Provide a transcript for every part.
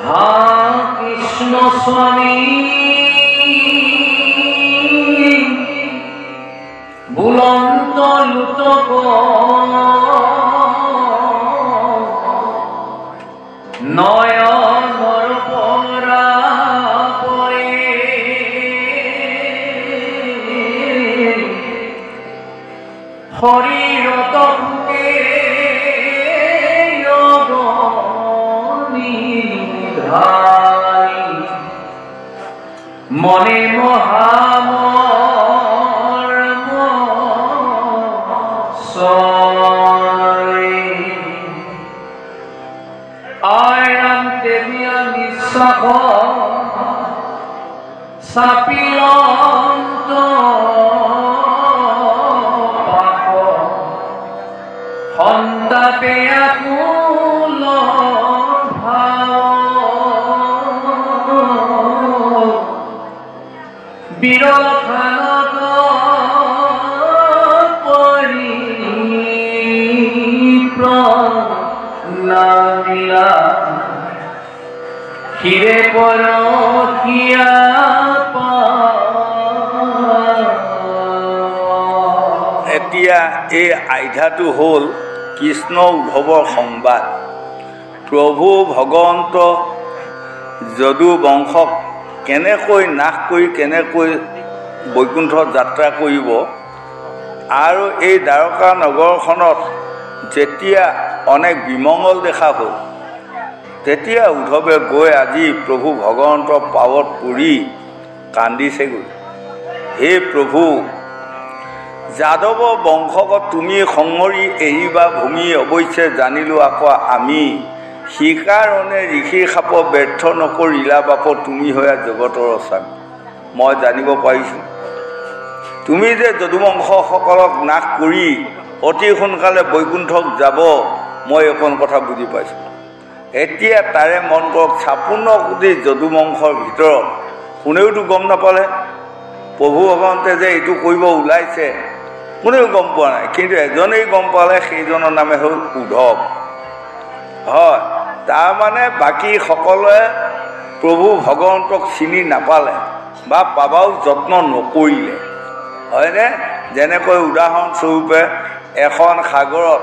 হা কৃষ্ণ স্বামী বুলন্ত লুটক নয়নৰ পৰা পৰে শৰীৰত সুখে অগনিধাৰী মনে মহামৰ্ম চৰে আৰাম তেবিয়া নিশ্বাস চাপিলন্ত পাপ সন্তাপে আকুল ভাৱ বিৰল খানত পৰি প্ৰণামিলা শিৰে পৰহিয়া এতিয়া এই আধ্যায়টো হ'ল কৃষ্ণ উদ্ধৱৰ সংবাদ। প্ৰভু ভগৱন্ত যদু বংশক কেনেকৈ নাশ কৰি কেনেকৈ বৈকুণ্ঠত যাত্ৰা কৰিব আৰু এই দ্বাৰকা নগৰখনত যেতিয়া অনেক বিমংগল দেখা হ'ল তেতিয়া উদ্ধৱে গৈ আজি প্ৰভু ভগৱন্তৰ পাৱত পৰি কান্দিছেগৈ। হে প্ৰভু, যাদৱ বংশক তুমি সংহৰি এৰিবা ভূমি অৱশ্যে জানিলোঁ আকৌ আমি শিকাৰণে ঋষিৰ সাপ ব্যৰ্থ নকৰিলা বাপ তুমি হৈয়া জগতৰ স্বামী। মই জানিব পাৰিছোঁ তুমি যে যদুবংশসকলক নাশ কৰি অতি সোনকালে বৈকুণ্ঠক যাব, মই এইখন কথা বুজি পাইছোঁ। এতিয়া তাৰে মন কৰক 56 কোটি যদুবংশৰ ভিতৰত কোনেওতো গম নাপালে প্ৰভু ভগৱন্তে যে এইটো কৰিব ওলাইছে, কোনেও গম পোৱা নাই। কিন্তু এজনেই গম পালে, সেইজনৰ নামে হ'ল উদ্ধৱ। হয়, তাৰমানে বাকী সকলোৱে প্ৰভু ভগৱন্তক চিনি নাপালে বা পাবাও যত্ন নকৰিলে, হয়নে? যেনেকৈ উদাহৰণস্বৰূপে এখন সাগৰত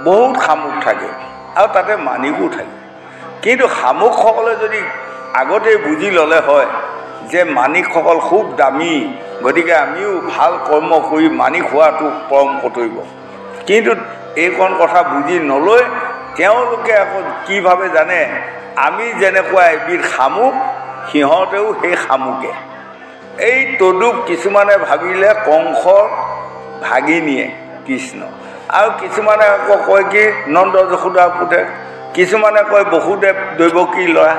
বহুত শামুক থাকে আৰু তাতে মানিকো থাকে, কিন্তু শামুকসকলে যদি আগতেই বুজি ল'লে হয় যে মানিকসকল খুব দামী, গতিকে আমিও ভাল কৰ্ম কৰি মানিক হোৱাটো পৰম কৰ্তব্য, কিন্তু এইকণ কথা বুজি নলৈ তেওঁলোকে আকৌ কি ভাবে জানে, আমি যেনেকুৱা এবিধ শামুক সিহঁতেও সেই শামুকে। এই তদুপ কিছুমানে ভাবিলে কংসৰ ভাগিনীয়ে কৃষ্ণ, আৰু কিছুমানে আকৌ কয় কি নন্দ যশোদাৰ পুতেক, কিছুমানে কয় বসুদেৱ দৈৱকীৰ ল'ৰা।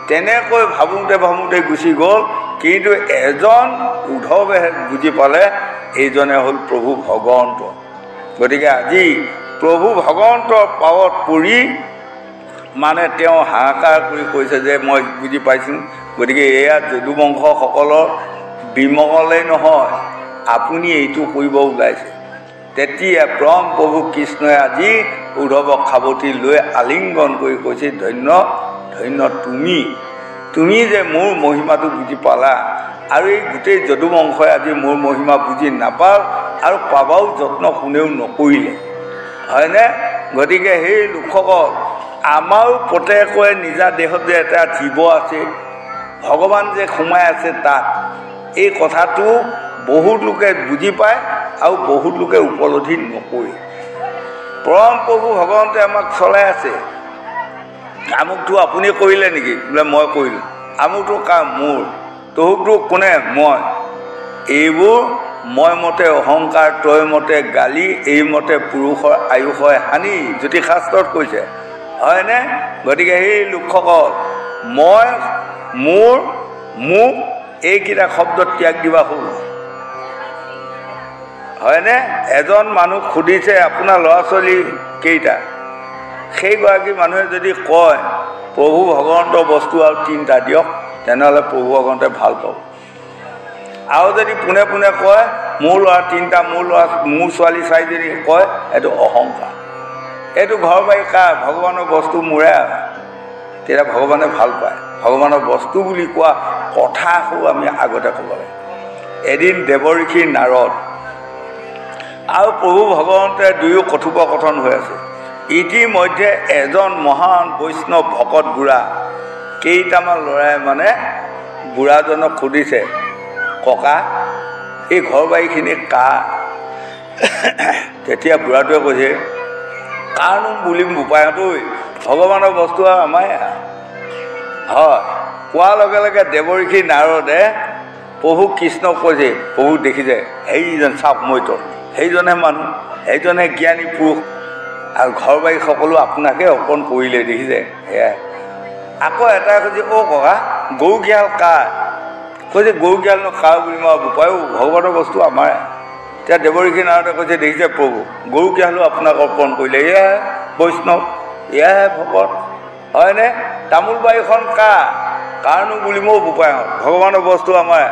তেনেকৈ ভাবোঁতে ভাবোঁতে গুচি গ'ল, কিন্তু এজন উদ্ধৱে বুজি পালে এইজনে হ'ল প্ৰভু ভগৱন্ত। গতিকে আজি প্ৰভু ভগৱন্তৰ পাৱত পৰি মানে তেওঁ হাহাকাৰ কৰি কৈছে যে মই বুজি পাইছোঁ, গতিকে এয়া যদুবংশসকলৰ বিমংগলেই নহয়, আপুনি এইটো কৰিব ওলাইছে। তেতিয়া পৰম প্ৰভু কৃষ্ণই আজি উদ্ধৱক সাৱটি লৈ আলিংগন কৰি কৈছে, ধন্য ধন্য তুমি যে মোৰ মহিমাটো বুজি পালা, আৰু এই গোটেই যদুবংশই আজি মোৰ মহিমা বুজি নাপাল আৰু পাবাও যত্ন কোনেও নকৰিলে, হয়নে? গতিকে সেই লোকসকল আমাৰো প্ৰত্যেকৰে নিজা দেহত যে এটা জীৱ আছে, ভগৱান যে সোমাই আছে তাত, এই কথাটো বহুত লোকে বুজি পায় আৰু বহুত লোকে উপলব্ধি নকৰে। পৰম প্ৰভু ভগৱন্তে আমাক চলাই আছে। আমুকটো আপুনি কৰিলে নেকি? বোলে মই কৰিলোঁ। আমুকটো কাম মোৰ, তহুকটো কোনে? মই। এইবোৰ মই মতে অহংকাৰ, তই মতে গালি, এই মতে পুৰুষৰ আয়ুষৰ হানি, জ্যোতিষাস্ত্ৰত কৈছে, হয়নে? গতিকে সেই লোকসকল মই, মোৰ, মোক এইকেইটা শব্দ ত্যাগ দিবা হ'ল, হয়নে? এজন মানুহ সুধিছে আপোনাৰ ল'ৰা ছোৱালী কেইটা? সেইগৰাকী মানুহে যদি কয় প্ৰভু ভগৱন্তৰ বস্তু আৰু 3টা দিয়ক, তেনেহ'লে প্ৰভু ভগৱন্তে ভাল পাব। আৰু যদি পোনে পোনে কয় মোৰ ল'ৰা 3টা, মোৰ ছোৱালী 4জনী কয়, এইটো অহংকাৰ। এইটো ঘৰ বাৰী কাৰ? ভগৱানৰ বস্তু মোৰে। তেতিয়া ভগৱানে ভাল পায়। ভগৱানৰ বস্তু বুলি কোৱা কথাও আমি আগতে ক'ব লাগে। এদিন দেৱঋষি নাৰদ আৰু প্ৰভু ভগৱন্তে দুয়ো কথোপকথন হৈ আছে। ইতিমধ্যে এজন মহান বৈষ্ণৱ ভকত বুঢ়া কেইটামান ল'ৰাই মানে বুঢ়াজনক সুধিছে, ককা এই ঘৰ বাৰীখিনি কাৰ? তেতিয়া বুঢ়াটোৱে কৈছে, কাৰনো বুলিম বোপাইহঁত, ভগৱানৰ বস্তু আৰু আমাৰে। হয়, কোৱাৰ লগে লগে দেৱঋষি নাৰদে প্ৰভু কৃষ্ণক কৈছে, প্ৰভু দেখিছে সেইজন চাওক মইতো সেইজনে মানুহ, সেইজনে জ্ঞানী পুৰুষ, আৰু ঘৰ বাৰী সকলো আপোনাকে অৰ্পণ কৰিলে দেখিছে। সেয়াই আকৌ এটাই কৈছে, অ' ককা গৰুগিয়াল কাৰ? কৈছে গৰুগিয়ালনো কাৰ বুলি মই বোপায়ো ভগৱানৰ বস্তু আমাৰে। তেতিয়া দেৱঋষি নাৰদে কৈছে, দেখিছে প্ৰভু গৰুগিয়ালো আপোনাক অৰ্পণ কৰিলে, এয়াহে বৈষ্ণৱ, এয়াহে ভকত, হয়নে? তামোল বাৰীখন কাৰ? কাৰনো বুলি মই বোপায়হঁত, ভগৱানৰ বস্তু আমাৰ।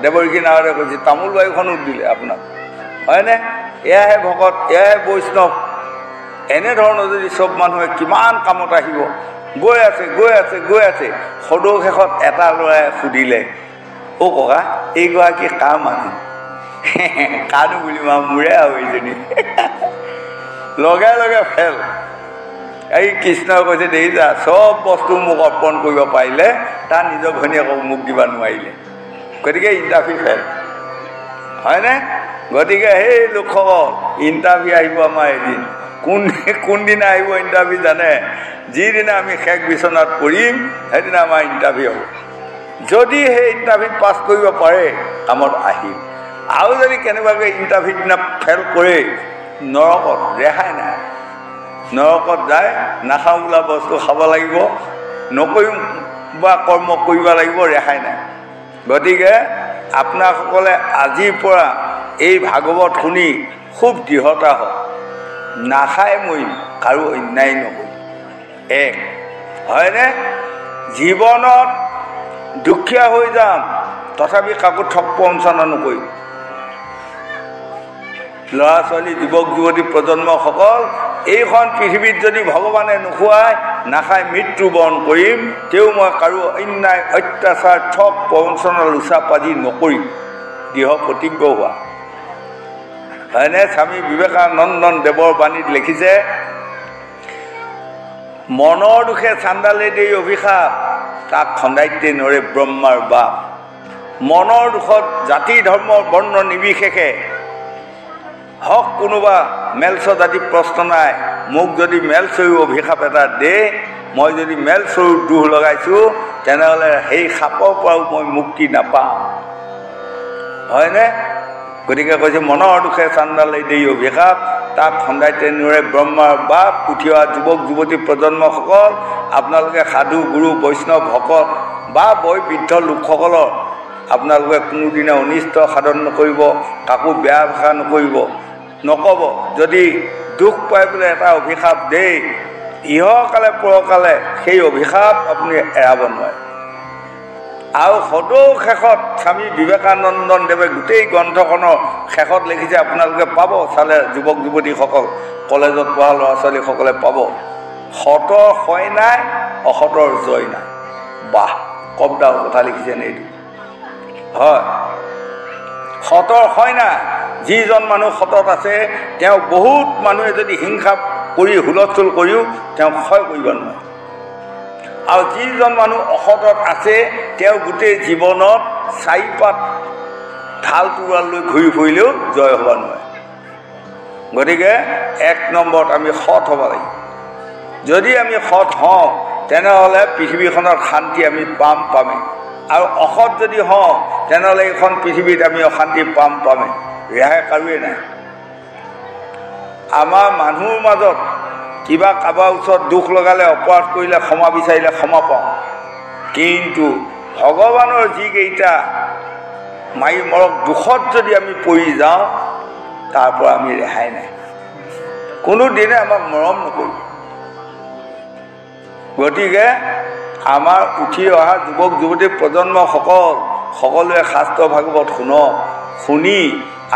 দেৱঋষি নাৰদে কৈছে তামোল বাৰীখনো দিলে আপোনাক, হয়নে? এয়াহে ভকত, এয়াহে বৈষ্ণৱ। এনেধৰণৰ যদি চব মানুহে কিমান কামত আহিব। গৈ আছে গৈ আছে গৈ আছে, সদৌ শেষত এটা ল'ৰাই সুধিলে, অ' ককা এইগৰাকী কাৰ মানুহ? কাৰনো বুলি মোৰে আৰু এইজনী। লগে লগে ফেল। এই কৃষ্ণই কৈছে, দেখিছা চব বস্তু মোক অৰ্পণ কৰিব পাৰিলে, তাৰ নিজৰ ঘৈণীয়েকক মোক দিব নোৱাৰিলে, গতিকে ইণ্টাৰভিউ ফেল, হয়নে? গতিকে সেই লোকসকল ইণ্টাৰভিউ আহিব আমাৰ এদিন। কোনদিনা আহিব ইণ্টাৰভিউ জানে? যিদিনা আমি শেষ বিচনাত পৰিম সেইদিনা আমাৰ ইণ্টাৰভিউ হ'ব। যদি সেই ইণ্টাৰভিউ পাছ কৰিব পাৰে কামত আহিম, আৰু যদি কেনেবাকৈ ইণ্টাৰভিউ দিনা ফেল কৰে নৰকত ৰেহাই নাই। নৰকত যায় নাখাওঁ বোলা বস্তু খাব লাগিব, নকৰিম বা কৰ্ম কৰিব লাগিব, ৰেহাই নাই। গতিকে আপোনাসকলে আজিৰ পৰা এই ভাগৱত শুনি খুব দৃঢ়তা হওক, নাখাই মৰিম, কাৰো অন্যায় নকৰিম। এক হয়নে? জীৱনত দুখীয়া হৈ যাম তথাপি কাকো ঠগ প্ৰবঞ্চনা নকৰিম। ল'ৰা ছোৱালী, যুৱক যুৱতী প্ৰজন্মসকল, এইখন পৃথিৱীত যদি ভগৱানে নোখোৱাই নাখাই মৃত্যুবৰণ কৰিম, তেও মই কাৰো অন্যায় অত্যাচাৰ ঠগ প্ৰবঞ্চনা লোচা পাজি নকৰিম। দৃঢ় প্ৰতিজ্ঞ হোৱা, হয়নে? স্বামী বিবেকানন্দ দেৱৰ বাণীত লিখিছে, মনৰ দুখে চাণ্ডালে দেই অভিশাপ, তাক খন্দাইতে নৰে ব্ৰহ্মাৰ বাপ। মনৰ দুখত জাতি ধৰ্ম বৰ্ণ নিৰ্বিশেষে হওক কোনোবা মেলচ জাতি প্ৰশ্ন নাই, মোক যদি মেলচৰু অভিশাপ এটা দে, মই যদি মেলচৰু দুখ লগাইছোঁ তেনেহ'লে সেই সাপৰ পৰাও মই মুক্তি নাপাওঁ, হয়নে? গতিকে কৈছে মনৰ দুখে চাণ্ডালে দেই অভিশাপ, তাক খন্দাইতে নৰে ব্ৰহ্মাৰ বাপ। উঠি অহা যুৱক যুৱতী প্ৰজন্মসকল, আপোনালোকে সাধু গুৰু বৈষ্ণৱ ভকত বা বয়োবৃদ্ধ লোকসকলৰ আপোনালোকে কোনোদিনে অনিষ্ট সাধন নকৰিব, কাকো বেয়া ভাষা নক'ব। যদি দুখ পাই পেলাই এটা অভিশাপ দেই, ইহকালে পৰকালে সেই অভিশাপ আপুনি এৰাব নোৱাৰে। আৰু সদৌ শেষত স্বামী বিবেকানন্দ দেৱে গোটেই গ্ৰন্থখনৰ শেষত লিখিছে, আপোনালোকে পাব, চালে যুৱক যুৱতীসকল, কলেজত পঢ়া ল'ৰা ছোৱালীসকলে পাব, সতৰ হয় নাই, অসতৰ জয় নাই। বাহ, কবডাল কথা লিখিছেনে এইটো? হয়, সতৰ হয় নাই। যিজন মানুহ সতত আছে তেওঁ বহুত মানুহে যদি হিংসা কৰি হুলস্থুল কৰিও তেওঁক ক্ষয় কৰিব নোৱাৰে। আৰু যিজন মানুহ অসতত আছে তেওঁ গোটেই জীৱনত চাৰিপাত ঢাল তোৰাল লৈ ঘূৰি ফুৰিলেও জয় হ'ব নোৱাৰে। গতিকে এক নম্বৰত আমি সৎ হ'ব লাগিব। যদি আমি সৎ হওঁ তেনেহ'লে পৃথিৱীখনত শান্তি আমি পামেই, আৰু অসৎ যদি হওঁ তেনেহ'লে এইখন পৃথিৱীত আমি অশান্তি পামেই, ৰেহাই কাৰোৱেই নাই। আমাৰ মানুহৰ মাজত কিবা কাৰোবাৰ ওচৰত দুখ লগালে, অপৰাধ কৰিলে, ক্ষমা বিচাৰিলে ক্ষমা পাওঁ, কিন্তু ভগৱানৰ যিকেইটা মাৰি মৰক দুখত যদি আমি পৰি যাওঁ তাৰ পৰা আমি ৰেহাই নাই, কোনোদিনে আমাক মৰম নকৰিব। গতিকে আমাৰ উঠি অহা যুৱক যুৱতী প্ৰজন্মসকল সকলোৱে শাস্ত্ৰ ভাগৱত শুনক। শুনি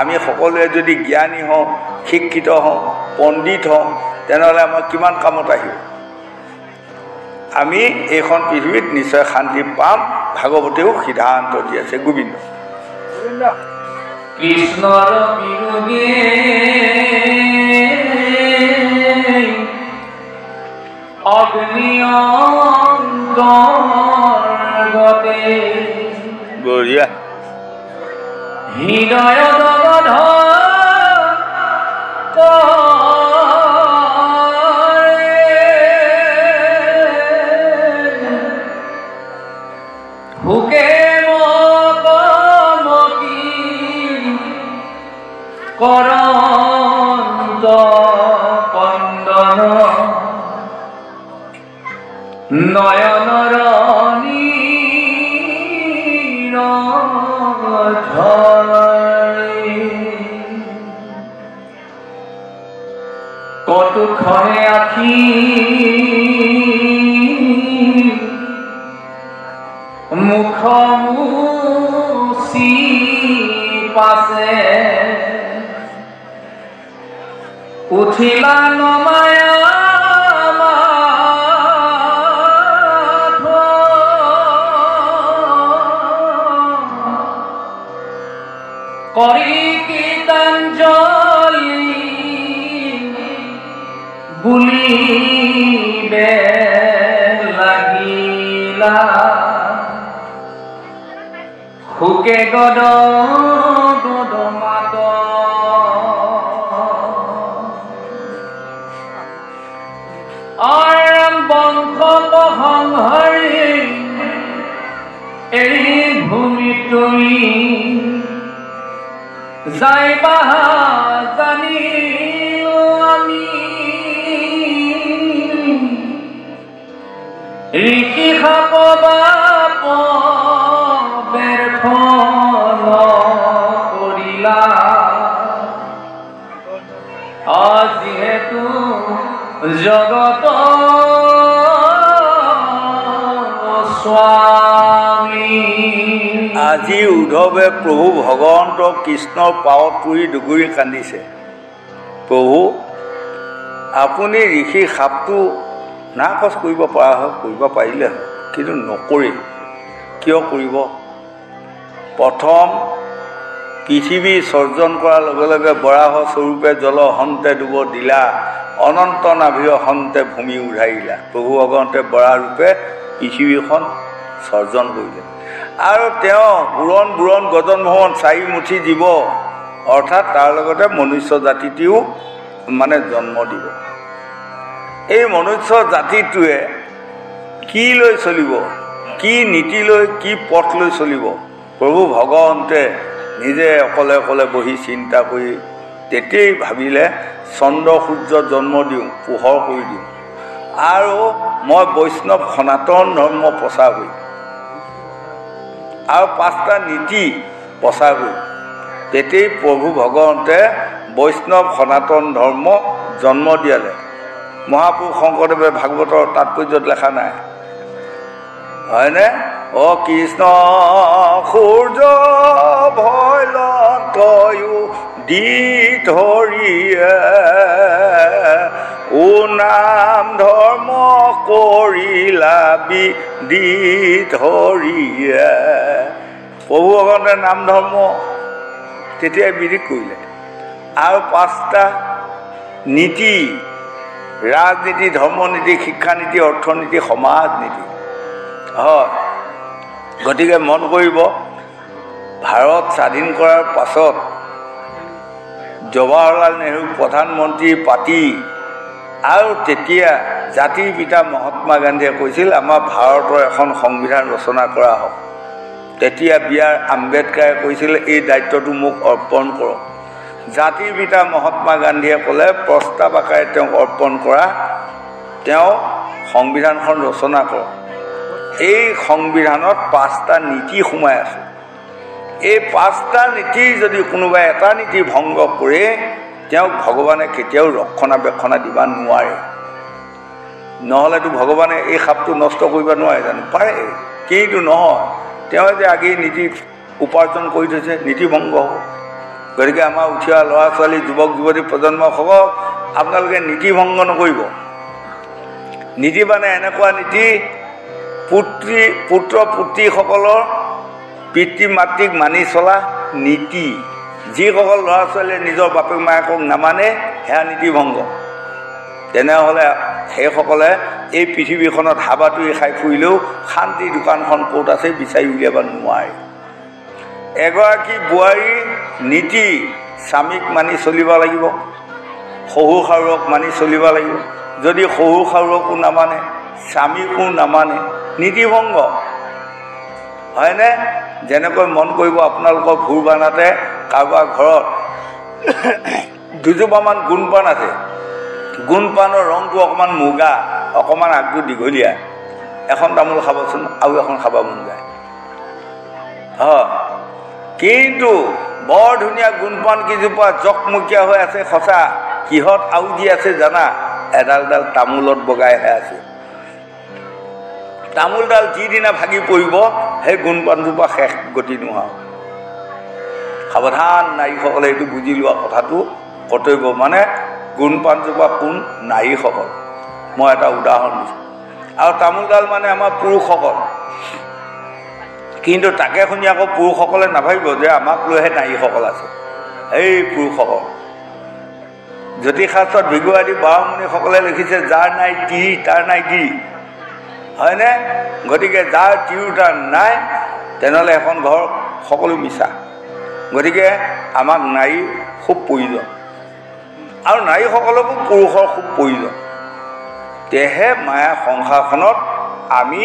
আমি সকলোৱে যদি জ্ঞানী হওঁ, শিক্ষিত হওঁ, পণ্ডিত হওঁ, তেনেহ'লে আমাৰ কিমান কামত আহিব। আমি এইখন পৃথিৱীত নিশ্চয় শান্তি পাম। ভাগৱতেও সিদ্ধান্ত দি আছে। গোবিন্দ কৃষ্ণৰ বিয়োগে অগ্নি অন্তৰ্গতে বঢ়িয়া। হৃদয় জগধ ভোকে মকমকি কৰন্ত কন্দন নয়নৰ কটুখনে আখি মুখ মুচি পাছে উঠিলা নমায়া কৰি কীৰ্তঞ্জলি বুলিবে লাগিলা সুকে গদ মাত বংশ সংহৰি এই ভূমি তুমি যাইবা জানিলো আমি ঋষি খাপ বাপ ব্যৰ্থ কৰিলা যিহেতু জগত স্বামী। আজি উদ্ধৱে প্ৰভু ভগৱন্ত কৃষ্ণৰ পাৱত পৰি দুগুৰি কান্দিছে। প্ৰভু, আপুনি ঋষিৰ সাপটো নাকচ কৰিব পৰা হয়, কৰিব পাৰিলে হয়, কিন্তু নকৰি। কিয় কৰিব? প্ৰথম পৃথিৱী সৰ্জন কৰাৰ লগে লগে বৰাহ স্বৰূপে জল হন্তে ডুব দিলা, অনন্ত নাভিৰ হন্তে ভূমি উধাৰিলা। প্ৰভু ভগৱন্তে বৰাহ ৰূপে পৃথিৱীখন সৰ্জন কৰিলে আৰু তেওঁ বুৰণ বুৰণ গজন ভৱন চাৰি মুঠি জীৱ অৰ্থাৎ তাৰ লগতে মনুষ্য জাতিটিও মানে জন্ম দিব। এই মনুষ্য জাতিটোৱে কি লৈ চলিব, কি নীতি লৈ, কি পথ লৈ চলিব? প্ৰভু ভগৱন্তে নিজে অকলে অকলে বহি চিন্তা কৰি তেতিয়াই ভাবিলে চন্দ্ৰ সূৰ্য জন্ম দিওঁ, পোহৰ কৰি দিওঁ আৰু মই বৈষ্ণৱ সনাতন ধৰ্ম প্ৰচাৰ কৰিম আৰু 5টা নীতি প্ৰচাৰ কৰিম। তেতিয়াই প্ৰভু ভগৱন্তে বৈষ্ণৱ সনাতন ধৰ্ম জন্ম দিয়ালে। মহাপুৰুষ শংকৰদেৱে ভাগৱতৰ তাৎপৰ্যত লেখা নাই হয়নে? অ কৃষ্ণ সূৰ্য ভয়লতয়ো দি ধৰিয়ে ও নাম ধৰ্ম কৰিলা বিদি ধৰিয়ে। প্ৰভু ভগৱন্তে নাম ধৰ্ম তেতিয়াই বিধি কৰিলে আৰু 5টা নীতি, ৰাজনীতি, ধৰ্মনীতি, শিক্ষানীতি, অৰ্থনীতি, সমাজ নীতি। হয়, গতিকে মন কৰিব, ভাৰত স্বাধীন কৰাৰ পাছত জৱাহৰলাল নেহৰু প্ৰধানমন্ত্ৰী পাতি আৰু তেতিয়া জাতিৰ পিতা মহাত্মা গান্ধীয়ে কৈছিল আমাৰ ভাৰতৰ এখন সংবিধান ৰচনা কৰা হওক। তেতিয়া বি.আৰ. আম্বেদকাৰে কৈছিল এই দায়িত্বটো মোক অৰ্পণ কৰক। জাতিৰ পিতা মহাত্মা গান্ধীয়ে ক'লে প্ৰস্তাৱ আকাৰে তেওঁক অৰ্পণ কৰা, তেওঁ সংবিধানখন ৰচনা কৰক। এই সংবিধানত 5টা নীতি সোমাই আছে। এই 5টা নীতি যদি কোনোবাই এটা নীতি ভংগ কৰে তেওঁক ভগৱানে কেতিয়াও ৰক্ষণাবেক্ষণা দিব নোৱাৰে। নহ'লেতো ভগৱানে এই সাপটো নষ্ট কৰিব নোৱাৰে জানো? পাৰে, কিন্তু নহয়। তেওঁ যে আগেই নীতি উপাৰ্জন কৰি থৈছে, নীতি ভংগ হ'ব। গতিকে আমাৰ উঠি অহা ল'ৰা ছোৱালী, যুৱক যুৱতী প্ৰজন্মসকলক আপোনালোকে নীতি ভংগ নকৰিব। নীতি মানে এনেকুৱা নীতি পুত্ৰ পুত্ৰীসকলৰ পিতৃ মাতৃক মানি চলা নীতি। যিসকল ল'ৰা ছোৱালীয়ে নিজৰ বাপেক মায়েকক নামানে সেয়া নীতিভংগ। তেনেহ'লে সেইসকলে এই পৃথিৱীখনত হাবাতৰি খাই ফুৰিলেও শান্তি দোকানখন ক'ত আছে বিচাৰি উলিয়াব নোৱাৰে। এগৰাকী বোৱাৰীৰ নীতি স্বামীক মানি চলিব লাগিব, শহুৰ শাহুৰক মানি চলিব লাগিব। যদি শহুৰ শাহুৰকো নামানে, স্বামীকো নামানে, নীতিভংগ হয়নে? যেনেকৈ মন কৰিব আপোনালোকৰ ভোৰ বানাতে কাৰোবাৰ ঘৰত দুজোপামান গোন্ধপান আছে, গোন্ধপানৰ ৰংটো অকণমান মুগা, অকণমান আগটো দীঘলীয়া। এখন তামোল খাবচোন, আৰু এখন খাব মন যায়। হয়, কিন্তু বৰ ধুনীয়া গোন্ধপান কেইজোপা জকমকীয়া হৈ আছে সঁচা, কিহত আউজি আছে জানা? এডাল তামোলত বগাইহে আছে। তামোলডাল যিদিনা ভাগি পৰিব সেই গোন্ধপানজোপা শেষ গতি নোহোৱা। সাৱধান নাৰীসকলে এইটো বুজি লোৱা কথাটো কৰ্তব্য। মানে গোন্ধপানজোপা কোন? নাৰীসকল। মই এটা উদাহৰণ দিছোঁ। আৰু তামোলডাল মানে আমাৰ পুৰুষসকল। কিন্তু তাকে শুনি আকৌ পুৰুষসকলে নাভাবিব যে আমাক লৈহে নাৰীসকল আছে। এই পুৰুষসকল জ্যোতিষশাস্ত্ৰত ভিগুৱাদী বাৰমুণিসকলে লিখিছে, যাৰ নাই তিৰি তাৰ নাই গিৰি, হয়নে? গতিকে যাৰ তিৰোতা নাই তেনেহ'লে এখন ঘৰ সকলো মিছা। গতিকে আমাক নাৰীৰ খুব প্ৰয়োজন, আৰু নাৰীসকলকো পুৰুষৰ খুব প্ৰয়োজন। তেহে মায়া সংসাৰখনত আমি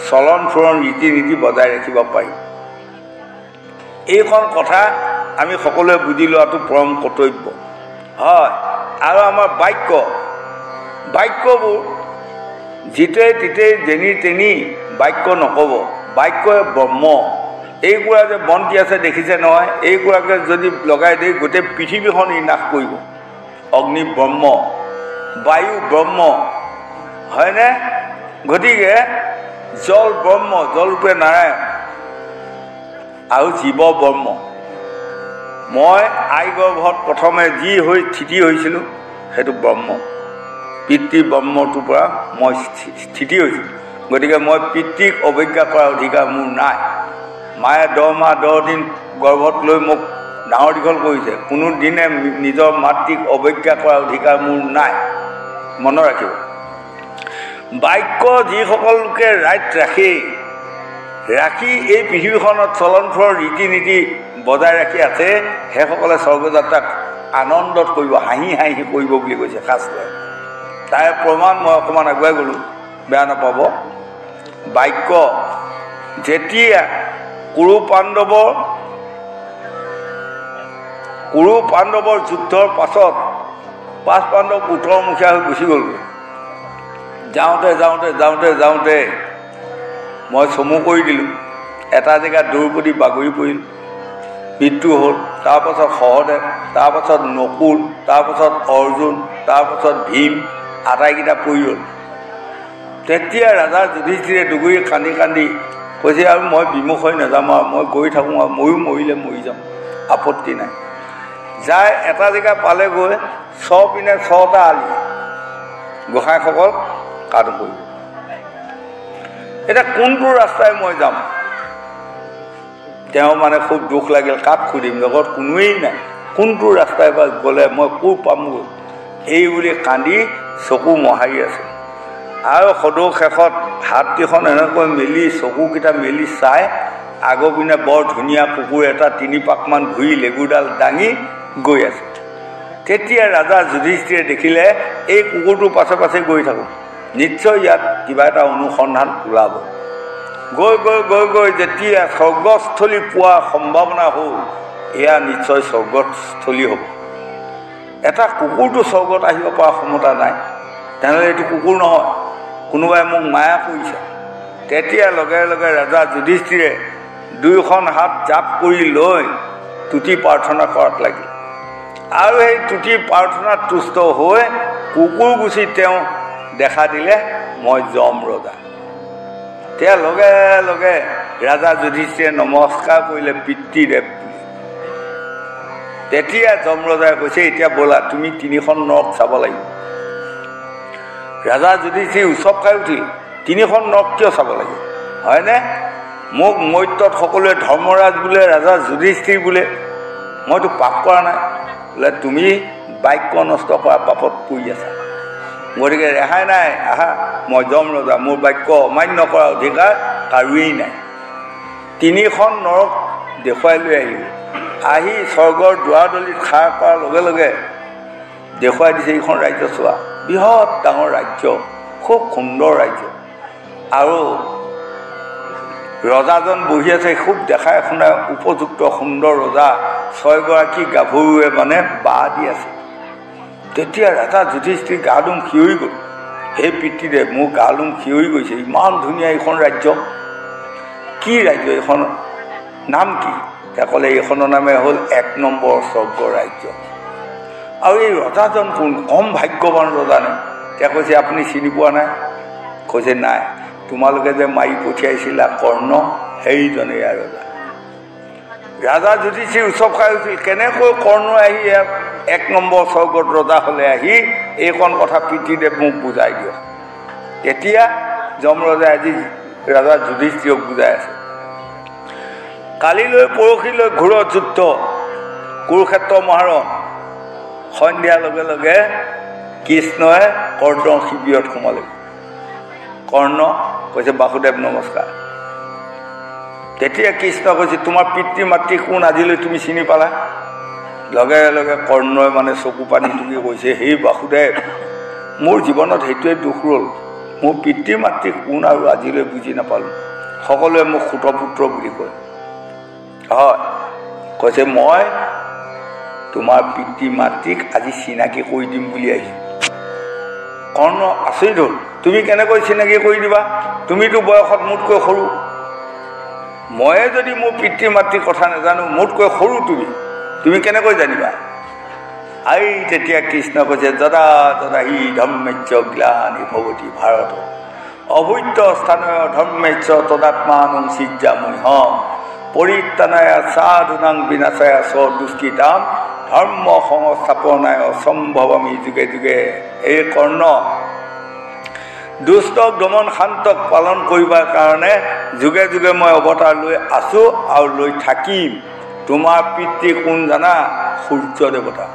চলন ফুৰণ ৰীতি নীতি বজাই ৰাখিব পাৰিম। এইখন কথা আমি সকলোৱে বুজি লোৱাটো পৰম কৰ্তব্য। হয়, আৰু আমাৰ বাক্যবোৰ যিতেই তিতেই যেনি তেনি বাক্য নক'ব। বাক্যই ব্ৰহ্ম। এইগুৰা যে বন্তি আছে দেখিছে নহয়, এইগুৰাকে যদি লগাই দিয়ে গোটেই পৃথিৱীখন নাশ কৰিব। অগ্নি ব্ৰহ্ম, বায়ু ব্ৰহ্ম, হয়নে? গতিকে জল ব্ৰহ্ম, জলৰূপে নাৰায়ণ, আৰু জীৱ ব্ৰহ্ম। মই আই গৰ্ভত প্ৰথমে যি হৈ স্থিতি হৈছিলোঁ সেইটো ব্ৰহ্ম। পিতৃ ব্ৰহ্মটোৰ পৰা মই স্থিতি হৈছিলোঁ। গতিকে মই পিতৃক অৱজ্ঞা কৰাৰ অধিকাৰ মোৰ নাই। মায়ে 10 মাহ 10 দিন গৰ্ভত লৈ মোক ডাঙৰ দীঘল কৰিছে। কোনো দিনে নিজৰ মাতৃক অৱজ্ঞা কৰাৰ অধিকাৰ মোৰ নাই। মনত ৰাখিব। বাক্য যিসকল লোকে ৰাখি এই পৃথিৱীখনত চলন ফুৰৰ ৰীতি নীতি বজাই ৰাখি আছে, সেইসকলে স্বৰ্গযাত্ৰাক আনন্দত কৰিব, হাঁহি হাঁহি কৰিব বুলি কৈছে শাস্ত্ৰই। তাৰে প্ৰমাণ মই অকণমান আগুৱাই গ'লোঁ, বেয়া নাপাব। বাক্য যেতিয়া কুৰু পাণ্ডৱৰ যুদ্ধৰ পাছত 5 পাণ্ডৱ উত্তৰমুখীয়া হৈ গুচি গ'লগৈ। যাওঁতে মই চমু কৰি দিলোঁ। এটা জেগাত দ্ৰৌপদী বাগৰি পৰিল, মৃত্যু হ'ল। তাৰপাছত সহদেৱ, তাৰপাছত নকুল, তাৰপাছত অৰ্জুন, তাৰপাছত ভীম, আটাইকেইটা পৰি গ'ল। তেতিয়া ৰাজা যুধিষ্ঠিৰে দুগুৰি কান্দি কৈছে, আৰু মই বিমুখ হৈ নাযাম, আৰু মই গৈ থাকোঁ, আৰু ময়ো মৰিলে মৰি যাম, আপত্তি নাই। যাই এটা জেগা পালেগৈ, পিনে 6টা আলি, গোসাঁইসকল কাট কৰিব। এতিয়া কোনটো ৰাস্তাই মই যাম? তেওঁ মানে খুব দুখ লাগিল। কাক সুধিম, লগত কোনোৱেই নাই, কোনটো ৰাস্তাই বা গ'লে মই ক'ৰ পামগৈ, এই বুলি কান্দি চকু মোহাৰি আছে। আৰু সদৌ শেষত হাতকেইখন এনেকৈ মেলি, চকুকেইটা মেলি চাই, আগৰ পিনে বৰ ধুনীয়া কুকুৰ এটা 3 পাকমান ঘূৰি লেগুৰডাল দাঙি গৈ আছে। তেতিয়া ৰাজা যুধিষ্ঠিৰে দেখিলে এই কুকুৰটোৰ পাছে পাছে গৈ থাকোঁ, নিশ্চয় ইয়াত কিবা এটা অনুসন্ধান ওলাব। গৈ যেতিয়া স্বৰ্গস্থলী পোৱাৰ সম্ভাৱনা হ'ল, এয়া নিশ্চয় স্বৰ্গস্থলী হ'ব। এটা কুকুৰটো স্বৰ্গত আহিব পৰা ক্ষমতা নাই, তেনেহ'লে এইটো কুকুৰ নহয়, কোনোবাই মোক মায়া কৰিছে। তেতিয়া লগে লগে ৰাজা যুধিষ্ঠিৰে 2খন হাত জাপ কৰি লৈ তুতি প্ৰাৰ্থনা কৰাত লাগিল। আৰু সেই তুতি প্ৰাৰ্থনাত তুষ্ট হৈ কুকুৰ গুচি তেওঁ দেখা দিলে, মই যম ৰজা। তেতিয়া লগে লগে ৰাজা যুধিষ্ঠিৰে নমস্কাৰ কৰিলে পিতৃদেৱ বুলি। তেতিয়া যম ৰজাই কৈছে, এতিয়া ব'লা, তুমি 3খন নৰক চাব লাগিব। ৰাজা যুধিষ্ঠিৰ উৎসৱ খাই উঠিল, তিনিখন নৰক কিয় চাব লাগে, হয়নে? মোক মৰ্ত্যত সকলোৱে ধৰ্মৰাজ বোলে, ৰাজা যুধিষ্ঠিৰ বোলে, মইতো পাপ কৰা নাই। বোলে তুমি বাক্য নষ্ট কৰা পাপত পৰি আছা, গতিকে ৰেহাই নাই। আহা, মই যম ৰজা, মোৰ বাক্য অমান্য কৰাৰ অধিকাৰ কাৰোৱেই নাই। তিনিখন নৰক দেখুৱাই লৈ আহিব। আহি স্বৰ্গৰ দুৱাৰদলিত খাৰ কৰাৰ লগে লগে দেখুৱাই দিছে, এইখন ৰাজ্য চোৱা, বৃহৎ ডাঙৰ ৰাজ্য, খুব সুন্দৰ ৰাজ্য। আৰু ৰজাজন বহি আছে, খুব দেখাই শুনাই উপযুক্ত সুন্দৰ ৰজা, 6গৰাকী গাভৰুৱে মানে বাঁহ দি আছে। তেতিয়া ৰাজা যুধিষ্ঠিৰ গা লুম সিঁয়ৰি গ'ল। সেই পিতৃদেৱ, মোৰ গা লুম সিঁয়ৰি গৈছে, ইমান ধুনীয়া এইখন ৰাজ্য, কি ৰাজ্য এইখন, নাম কি? তেওঁ ক'লে এইখনৰ নামে হ'ল 1 নম্বৰ স্বৰ্গ ৰাজ্য। আৰু এই ৰজাজন কোন, কম ভাগ্যৱান ৰজা নে? তেওঁ কৈছে আপুনি চিনি পোৱা নাই? কৈছে নাই, তোমালোকে যে মাৰি পঠিয়াইছিলা কৰ্ণ, সেইজনেই আৰু ৰজা। ৰাজা যুধিষ্ঠিৰ উৎসৱ খাই উঠিল, কেনেকৈ কৰ্ণ আহি 1 নম্বৰ স্বৰ্গত ৰজা হ'লে, আহি এইখন কথা পিতৃদেৱ মোক বুজাই দিয়ক। তেতিয়া যম ৰজাই আজি ৰাজা যুধিষ্ঠিৰক বুজাই আছে, কালিলৈ পৰহিলৈ ঘোৰ যুদ্ধ, কুৰুক্ষেত্ৰ মহাৰণ। সন্ধিয়াৰ লগে লগে কৃষ্ণই কৰ্ণৰ শিবিৰত সোমালে। কৰ্ণ কৈছে বাসুদেৱ নমস্কাৰ। তেতিয়া কৃষ্ণ কৈছে তোমাৰ পিতৃ মাতৃ কোন, আজিলৈ তুমি চিনি পালা? লগে লগে কৰ্ণই মানে চকু পানী টুকি কৈছে, সেই বাসুদেৱ, মোৰ জীৱনত সেইটোৱে দুখ ৰ'ল, মোৰ পিতৃ মাতৃ কোন আৰু আজিলৈ বুজি নাপালোঁ, সকলোৱে মোক সুতপুত্ৰ বুলি কয়। হয়, কৈছে মই তোমাৰ পিতৃ মাতৃক আজি চিনাকি কৰি দিম বুলি আহিছোঁ। কৰ্ণ আচৰিত হ'ল, তুমি কেনেকৈ চিনাকি কৰি দিবা? তুমিতো বয়সত মোতকৈ সৰু। ময়ে যদি মোৰ পিতৃ মাতৃৰ কথা নাজানো, মোতকৈ সৰু তুমি কেনেকৈ জানিবা? আই তেতিয়া কৃষ্ণ কৈছে, যদা যদা হি ধৰ্মেচ্য গ্লানি ভৱতি ভাৰত, অভূত্য স্থানয় ধৰ্মেচ্য তদাত্মানং সিজ্জামহ্যম, পৰিত্ৰাণায় সাধুনাং বিনাশায় স্বদুষ্কৃতাম, ধৰ্ম সংস্থাপনায় সম্ভৱামি যুগে যুগে। এই কৰ্ণ, দুষ্টক দমন শান্তক পালন কৰিবৰ কাৰণে যুগে যুগে মই অৱতাৰ লৈ আছোঁ আৰু লৈ থাকিম। তোমাৰ পিতৃ কোন জানা? সূৰ্য দেৱতা।